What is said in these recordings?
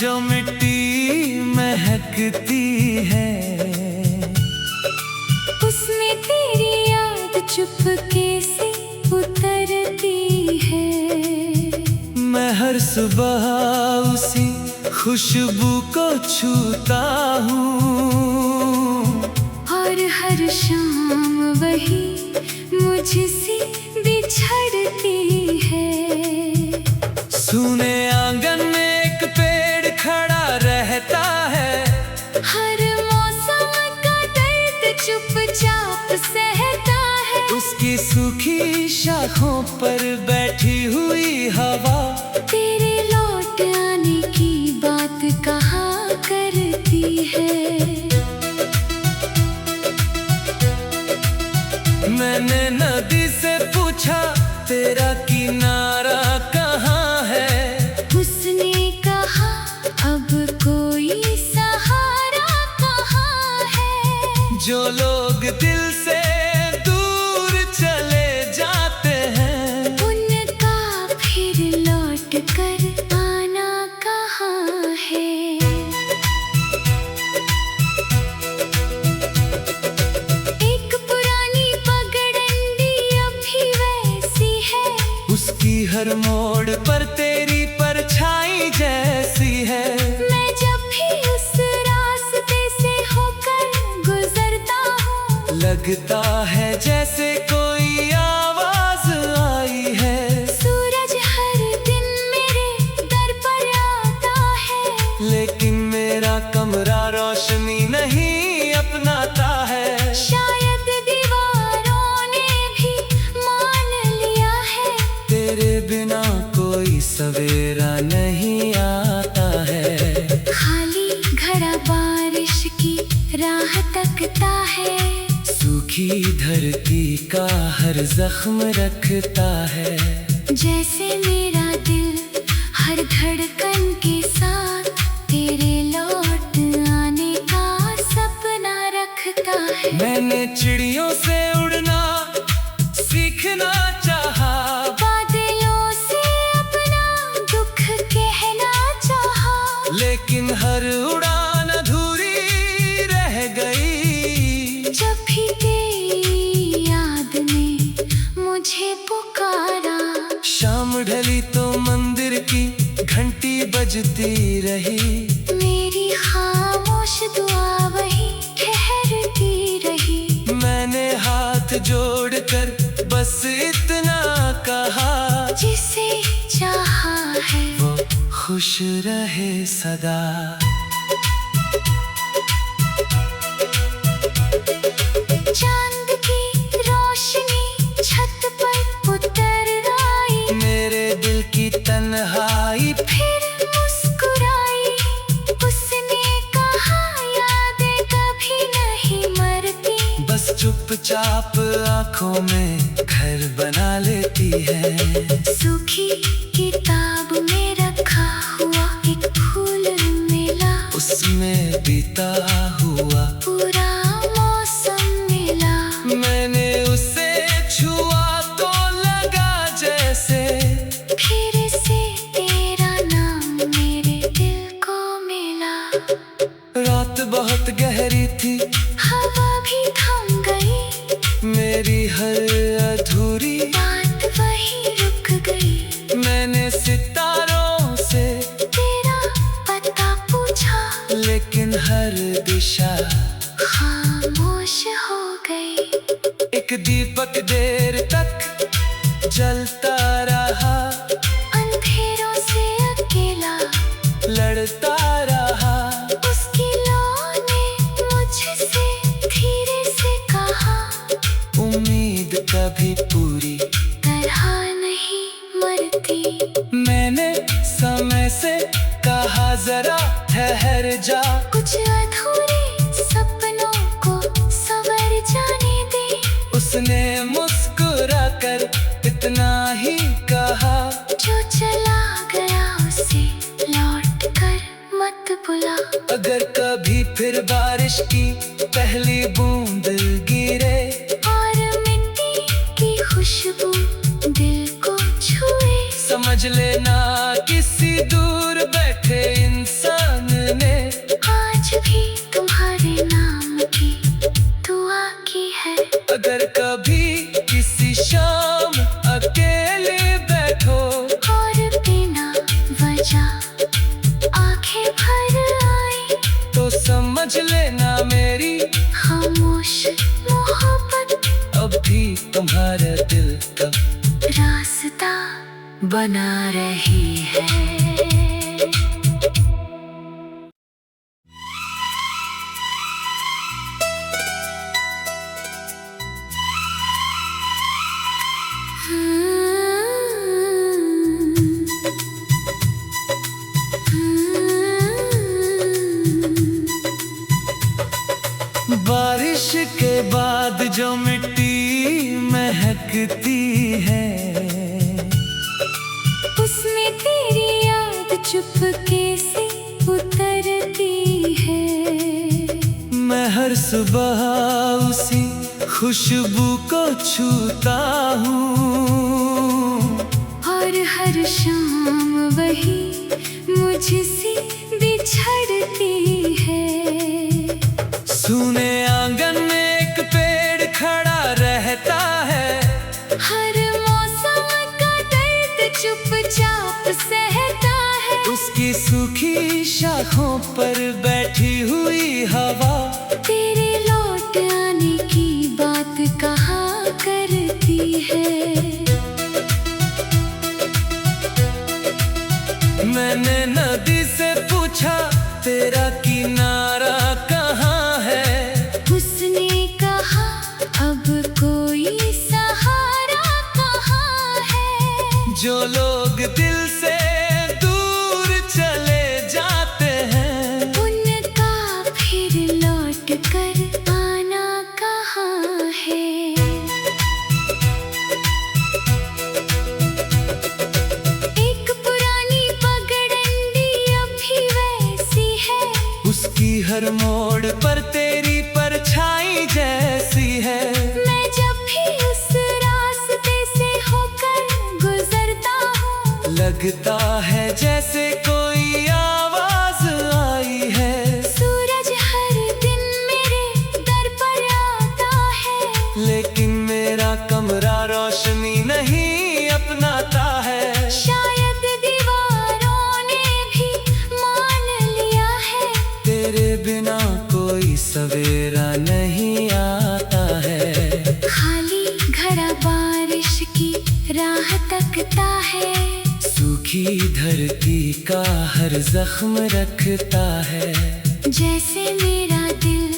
जो मिट्टी महकती है, उसमें तेरी याद चुपके से उतरती है। मैं हर सुबह उसी खुशबू को छूता हूँ, और हर शाम वही मुझसे बिछड़ती है। सूने आंगन में एक पेड़ खड़ा रहता है, हर मौसम का दर्द चुपचाप सहता है। उसकी सूखी शाखों पर बैठी हुई हवा तेरे लौट आने की बात कहा करती है। मैंने नदी से पूछा तेरा किनारा कहाँ है, उसने कहा अब कोई सहारा कहाँ है। जो लोग दिल से दूर चले जाते हैं, उनका फिर लौट कर आना कहाँ है। एक पुरानी पगडंडी अभी वैसी है, उसकी हर मोड़ पर तेरी परछाई जैसी है। मैं जब भी उस रास्ते से होकर गुजरता हूँ, लगता है जैसे कोई आवाज आई है। सूरज हर दिन मेरे दर पर आता है, लेकिन मेरा कमरा रोशनी नहीं अपनाता है। शायद दीवारों ने भी मान लिया है। तेरे बिना कोई सवेरा नहीं आता है। खाली घड़ा बारिश की राह तकता है, सूखी धरती का हर जख्म रखता है। जैसे मेरा दिल हर धड़कन के साथ तेरे लौट आने का सपना रखता है। मैंने चिड़ियों से उड़ना सीखना चाहा, बादलों से अपना दुख कहना चाहा, लेकिन हर उड़ान अधूरी रह गई। जब भी तेरी याद ने मुझे पुकारा, शाम ढली तो मंदिर की घंटी बजती रही। मेरी खामोश दुआ वही ठहरती रही। मैंने हाथ जोड़कर बस इतना कहा, जिसे चाहा है वो खुश रहे सदा। चांद की रोशनी छत पर उतर आई, मेरे दिल की तन्हाई फिर मुस्कुराई। उसने कहा यादें कभी नहीं मरती, बस चुपचाप आंखों में घर बना लेती है। सूखी किताब में रखा हुआ एक फूल मिला, उसमें बीता हुआ पूरा मौसम मिला। मैंने उसे छुआ तो लगा जैसे फिर से तेरा नाम मेरे दिल को मिला। रात बहुत गहरी थी, हवा भी थम गई, मेरी हर अधूरी बात वही रुक गई। मैंने सितारों से तेरा पता पूछा, लेकिन हर दिशा खामोश हो गई। एक दीपक देर तक जलता रहा, अंधेरों से अकेला लड़ता रहा। उसकी लौ ने मुझसे धीरे से कहा, उम्मीद कभी पूरी तरह नहीं मरती। मैंने समय से कहा जरा ठहर जा, कुछ अधूरे सपनों को संवर जाने दे। उसने मुस्कुरा कर इतना ही कहा, जो चला गया उसे लौट कर मत बुला। अगर कभी फिर बारिश की पहली बूंद गिरे, और मिट्टी की खुशबू दिल को छुए, समझ लेना किसी दूर बैठे इंसान रास्ता बना रही है। बारिश के बाद जो मिट्टी महकती है, उसमें तेरी याद चुपके से उतरती है। मैं हर सुबह उसी खुशबू को छूता हूँ, और हर शाम वही मुझसे बिछड़ती है। सुने आंगन में एक पेड़ खड़ा रहता है, हर मौसम का दर्द चुपचाप सहता है। उसकी सूखी शाखों पर बैठी हुई हवा तेरे लौट आने की बात कहा करती है। मैंने नदी से पूछा तेरा किनारा कहाँ है, उसने कहा अब कोई सहारा कहाँ है। जो लोग दिल से दूर चले जाते हैं, उनका फिर लौट कर आना कहाँ है। एक पुरानी पगडंडी अभी वैसी है, उसकी हर मोड़ पर तेरी परछाई जैसी है। मैं जब भी उस रास्ते से होकर गुजरता हूँ, लगता है जैसे कोई आवाज आई है। सूरज हर दिन मेरे दर पर आता है, लेकिन मेरा कमरा रोशनी नहीं अपनाता है। शायद दीवारों ने भी मान लिया है, तेरे बिना कोई सवेरा नहीं आता है। खाली घड़ा बारिश की राह तकता है। सूखी धरती का हर जख्म रखता है। जैसे मेरा दिल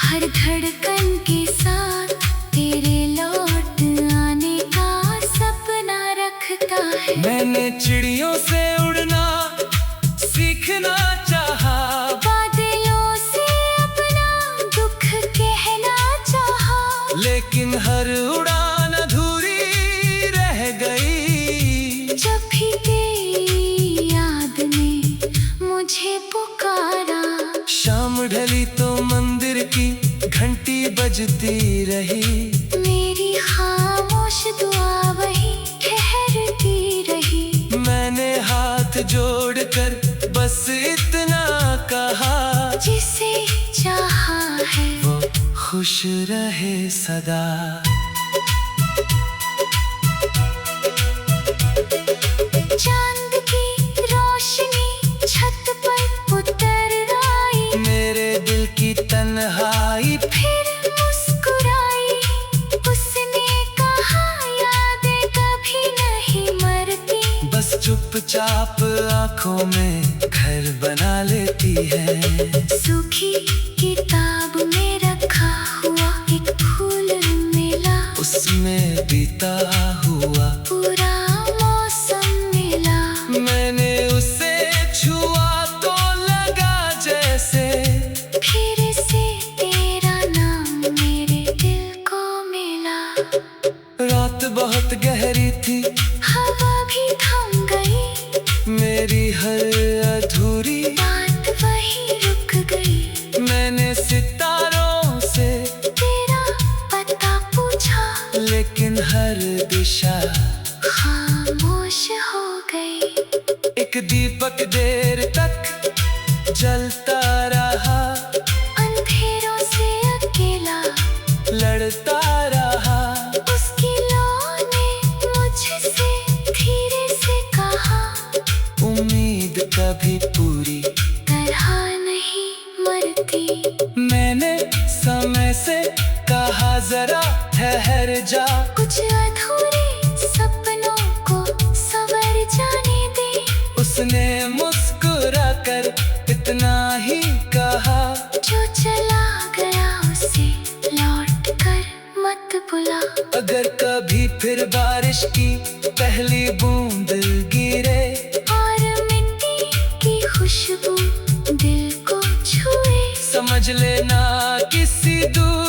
हर धड़कन के साथ तेरे लौट आने का सपना रखता है। मैंने चिड़ियों से उड़ना सीखना चाहा, बादलों से अपना दुख कहना चाहा, लेकिन हर उड़ान अधूरी रह गई। जब भी तेरी याद ने मुझे पुकारा, शाम ढली तो मंदिर की घंटी बजती रही। मेरी खामोश दुआ वही ठहरती रही। मैंने हाथ जोड़कर बस इतना कहा, जिसे चाहा है वो खुश रहे सदा। चांद की रोशनी छत पर उतर आई, मेरे दिल की तन्हाई फिर मुस्कुराई। उसने कहा यादें कभी नहीं मरती, बस चुपचाप आंखों में घर बना लेती है। सूखी किताब में रखा हुआ एक फूल मिला, उसमें बीता हुआ पूरा मौसम मिला। मैंने उसे छुआ तो लगा जैसे फिर से तेरा नाम मेरे दिल को मिला। रात बहुत गहरी थी, हवा भी थम गई, मेरी हर अधूरी बात वही रुक गई। मैंने सितारों से तेरा पता पूछा, लेकिन हर दिशा खामोश हो गई। एक दीपक देर तक जलता रहा, अंधेरों से अकेला लड़ता रहा। उसकी लौ ने मुझसे धीरे से कहा, उम्मीद कभी पूरी तरह नहीं मरती। मैंने समय से कहा जरा ठहर जा, कुछ अधूरे सपनों को उसने मुस्कुरा कर इतना ही कहा, जो चला गया उसे लौट कर मत बुला। अगर कभी फिर बारिश की पहली बूंद गिरे और मिट्टी की खुशबू दिल को छुए, समझ लेना किसी दूर